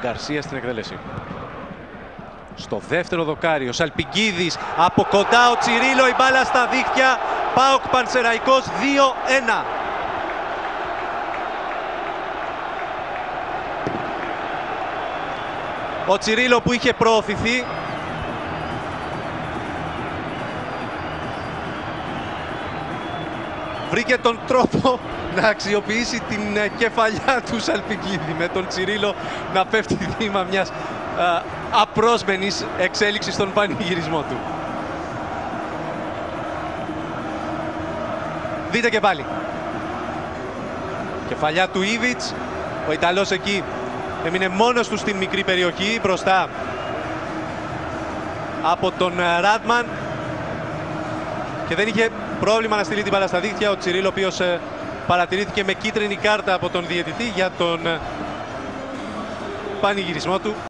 Γκαρσία στην εκτέλεση. Στο δεύτερο δοκάρι ο Σαλπικίδης, από κοντά ο Τσιρίλο, η μπάλα στα δίχτυα. ΠΑΟΚ Πανσεραϊκός 2-1. Ο Τσιρίλο που είχε προωθηθεί βρήκε τον τρόπο να αξιοποιήσει την κεφαλιά του Σαλπικίδη, με τον Τσιρίλο να πέφτει θύμα μιας απρόσμενης εξέλιξης στον πανηγυρισμό του. Δείτε και πάλι. Κεφαλιά του Ήβιτς. Ο Ιταλός εκεί έμεινε μόνος του στην μικρή περιοχή μπροστά από τον Ράντμαν και δεν είχε πρόβλημα να στείλει την μπάλα στα δίχτυα. Ο Τσιρίλο, ο οποίος παρατηρήθηκε με κίτρινη κάρτα από τον διαιτητή για τον πανηγυρισμό του.